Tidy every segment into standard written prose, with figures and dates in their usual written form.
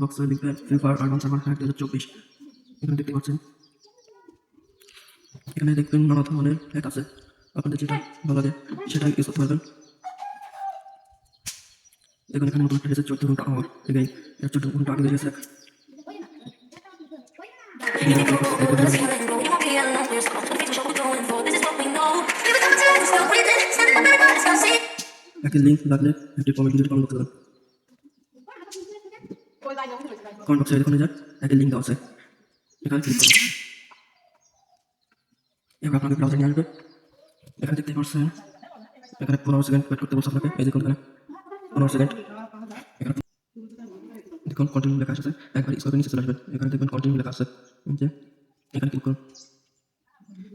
বক্সে লিখবে free fire urban server hack 2024। এখানে দেখতে পাচ্ছেন, এখানে দেখবেন নানা ধরনের হ্যাক আছে, আপনাদের যেটা ভালো লাগে সেটা ইউজ করতে পারবেন। দেখুন এখানে নতুন একটা এসেছে 14 ঘন্টা আওয়ার, এটাই 14 ঘন্টা আগে বেরিয়েছে। একটি লিঙ্ক লাগলে একটি কমেন্ট ভিডিওটি কমেন্ট করতে পারেন। কমেন্ট বক্সে এখানে যা একটি লিঙ্ক দেওয়া আছে, এখানে ক্লিক করুন। এবার আপনাকে ব্রাউজার নিয়ে আসবে। এখানে দেখতে পাচ্ছেন এখানে 15 সেকেন্ড ওয়েট করতে বলছে আপনাকে। এই দেখুন এখানে 15 সেকেন্ড, এখানে দেখুন কন্টিনিউ লেখা আছে, একবার স্ক্রল করে নিচে চলে আসবেন। এখানে দেখবেন কন্টিনিউ লেখা আছে, যে এখানে ক্লিক করুন।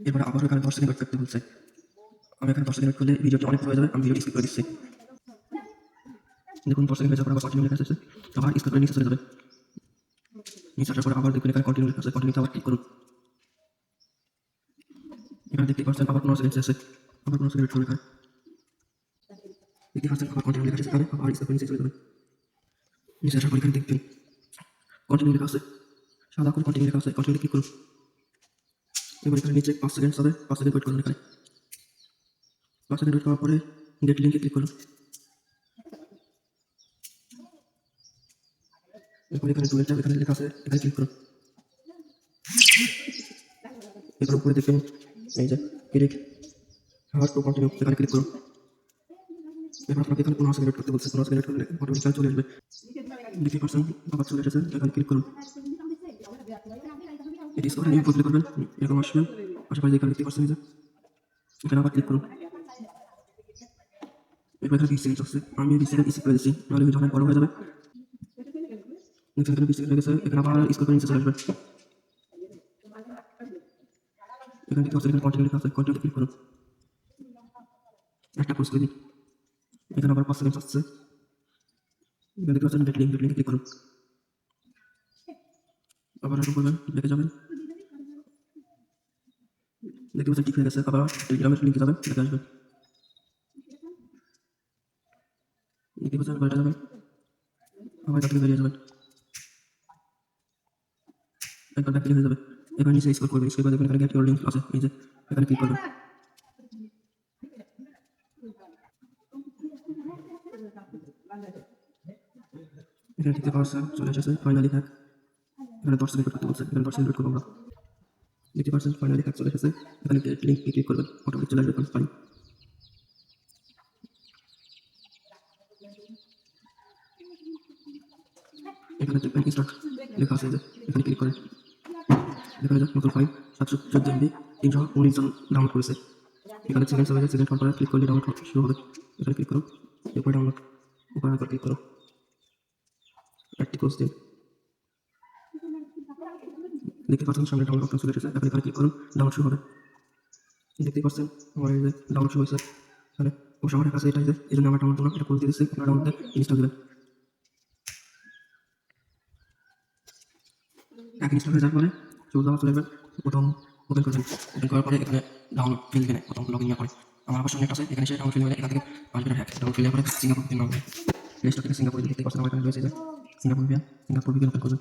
এরপরে আবার এখানে 10 সেকেন্ড ওয়েট করতে বলছে। আমি এখানে 10 সেকেন্ড করলে ভিডিওটি অনেক হয়ে যাবে, আমি ভিডিওটি স্কিপ করে দিচ্ছি। দেখুন 10 সেকেন্ড হয়ে যাওয়ার পর আবার কন্টিনিউ লেখা আছে, আবার স্ক্রল করে নিচে চলে যাবে। নিচে আসার পর আবার দেখুন এখানে কন্টিনিউ লেখা আছে, কন্টিনিউতে আবার ক্লিক করুন। এখানে দেখতে পাচ্ছেন আবার 15 সেকেন্ড আছে, আবার 15 সেকেন্ড চলে যায়। দেখতে পাচ্ছেন আবার কন্টিনিউ লেখা আছে, এখানে আবার স্ক্রল করে নিচে চলে যাবে। নিচে আসার পর এখানে দেখবেন কন্টিনিউ লেখা আছে, সাদা করে কন্টিনিউ লেখা আছে, কন্টিনিউ ক্লিক করুন। এবার এখানে নিচে 5 সেকেন্ড হবে, 5 সেকেন্ড ওয়েট করুন। এখানে 5 সেকেন্ড ওয়েট করার পরে গেট লিঙ্কে ক্লিক করুন। এরপর এখানে টুয়েলটা এখানে লেখা আছে, এখানে ক্লিক করুন। এরপর উপরে দেখবেন এই যে ক্লিক হার্ড টু কন্টিনিউ, এখানে ক্লিক করুন। এবার আপনাকে এখানে 15 সেকেন্ড করতে বলছে, 15 সেকেন্ড করলে অটোমেটিক্যালি চলে আসবে। দেখতে পাচ্ছেন আবার চলে এসেছে, এখানে ক্লিক করুন। এটি স্ক্রল নিয়ে ক্লিক করবেন, এরকম আসবে। আশেপাশে এখানে দেখতে পাচ্ছেন, এখানে আবার ক্লিক করুন। এরপর এখানে 20 সেকেন্ড আছে, আমি 20 সেকেন্ড স্কিপ করে দিচ্ছি, নাহলে ভিডিও অনেক বড় হয়ে যাবে। এখানে 20 সেকেন্ড হয়ে গেছে, এখানে আবার স্ক্রল করে নিচে চলে আসবে। এখানে দেখতে পাচ্ছেন এখানে কন্টিনিউ লেখা আছে, কন্টিনিউতে ক্লিক করুন। একটা পোস্ট করে দিই, এখানে আবার 5 সেকেন্ড আসছে। এখানে দেখতে পাচ্ছেন গেট লিঙ্কে ক্লিক করুন। আবার এরকম করবেন, দেখে যাবেন। দেখতে পাচ্ছেন ঠিক হয়ে গেছে, আবার টেলিগ্রামের লিঙ্কে যাবেন, দেখে আসবেন। দেখতে পাচ্ছেন বাইরে যাবেন, আবার এখান থেকে বেরিয়ে যাবেন, একবার ব্যাক হয়ে যাবে। এবার নিচে স্ক্রল করবেন, স্ক্রল করে দেখবেন এখানে গেট ইউর লিঙ্ক আছে, এই যে এখানে ক্লিক করবেন। এখানে দেখতে পাচ্ছেন চলে এসেছে ফাইনালি হ্যাক। এখানে 10 সেকেন্ড করতে বলছে, এখানে 10 সেকেন্ড করবো আমরা। দেখতে পাচ্ছেন ফাইনালি হ্যাক চলে এসেছে, এখানে গেট লিঙ্ক ক্লিক করবেন, অটোমেটিক চলে আসবে ফাইল। এখানে দেখবেন স্টার্ট লেখা আছে, যে এখানে ক্লিক করেন। এখানে নতুন ফাইল 714 MB 319 জন ডাউনলোড করেছে। এখানে সেকেন্ড চলে যায়, সেকেন্ড হওয়ার পরে ক্লিক করলে ডাউনলোড শুরু হবে। এখানে ক্লিক করুন, এরপর ডাউনলোড উপরে একবার ক্লিক করো, একটি কোর্স দিন। দেখতে পাচ্ছেন সামনে ডাউনলোড অপশন চলে এসেছে, এখানে ক্লিক করুন, ডাউনলোড শুরু হবে। দেখতে পাচ্ছেন আমার এই যে ডাউনলোড শুরু হয়েছে। এখানে অবশ্য আমার কাছে এটা এই জন্য আমার ডাউনলোড এটা করে দিয়েছি, আপনারা ডাউনলোড ইনস্টল দেবেন। এক ইনস্টল হয়ে যাওয়ার পরে চলে যাবেন, প্রথম ওপেন করবেন। ওপেন করার পরে এখানে ডাউনলোড ফিল দিবেন, প্রথম লগ ইন করে। আমার অবশ্য নেট আছে, এখানে সে ডাউনলোড ফিল দিবেন, এখান থেকে আসবে হ্যাক ডাউনলোড ফিল করে সিঙ্গাপুর দিন নামবে। প্লে স্টোর থেকে সিঙ্গাপুর দেখতে পাচ্ছেন আমার এখানে রয়েছে, যে সিঙ্গাপুর ভিপিএন ওপেন করবেন।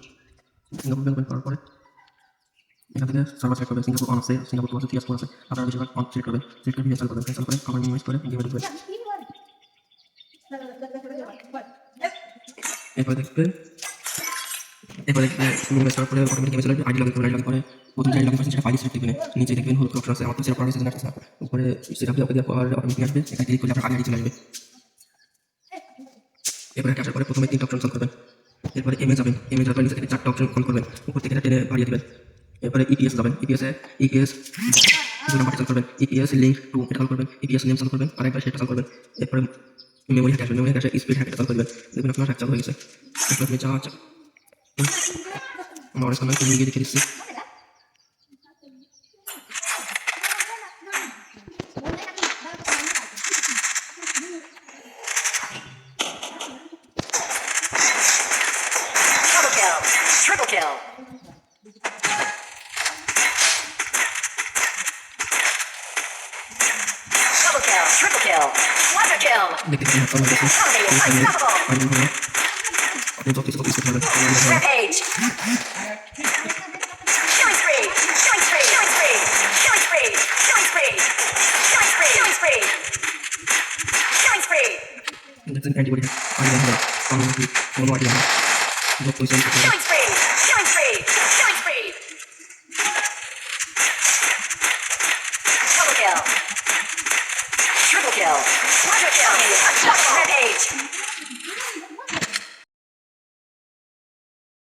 সিঙ্গাপুর ভিপিএন ওপেন করার পরে এখান থেকে সার্ভার সিলেক্ট করবেন, সিঙ্গাপুর অন আছে, সিঙ্গাপুর আছে, টিএস4 আছে, আপনারা বেশিরভাগ অন সিলেক্ট করবেন। সিলেক্ট করে ইনস্টল করবেন, ইনস্টল করে আবার মিনিমাইজ করে গেমে ঢুকবেন। এরপরে দেখবে মিনিমাইজ করার পরে অটোমেটিক গেমে চলে আসবে। আইডি লগইন করবেন, আইডি লগইন করে প্রথম যে আইডি লগইন করছেন সেটা ফাইল সিলেক্ট করবেন। নিচে দেখবেন হলুদ অপশন আছে, আমার তো সেটা পারমিশন আছে না, উপরে সেটা আপনি দেওয়ার পর অটোমেটিক আসবে, এখানে ক্লিক করলে আপনার আইডি চলে আসবে। এরপরে আসার পরে প্রথমে 3টা অপশন সিলেক্ট করবেন। এরপরে এমএ যাবেন, এমএ যাওয়ার পরে নিচে থেকে 4টা অপশন অন করবেন, উপর থেকে টেনে বাড়িয়ে দিবেন। এরপরে ইপিএস যাবেন, ইপিএস 2 নাম্বার চালু করবেন, ইপিএস লিঙ্ক টু এটা চালু করবেন, ইপিএস নেম চালু করবেন, আরেকবার সেটা চালু করবেন। এরপরে মেমোরি হ্যাক আসবে, মেমোরি হ্যাক আসে স্পিড হ্যাক চালু করবেন, দেখবেন আপনার হ্যাক চালু হয়ে গেছে। এরপর আপনি আমার অনেক সময় গিয়ে দেখে দিচ্ছি। Triple kill. Double kill. Triple kill. Quadra kill. দেখতে পাচ্ছেন সব কিছু কপি করতে হবে Rampage. Killing spree. Killing spree. Killing spree. Killing spree. Killing spree. Killing spree. Killing spree. Killing spree. দেখছেন অ্যান্টিবডি পানি দেওয়া হবে পানি কোনো আইডিয়া নেই যত পয়সা করতে হবে Killing spree. Killing spree. Killing spree. Double kill. Triple kill. Quadra kill.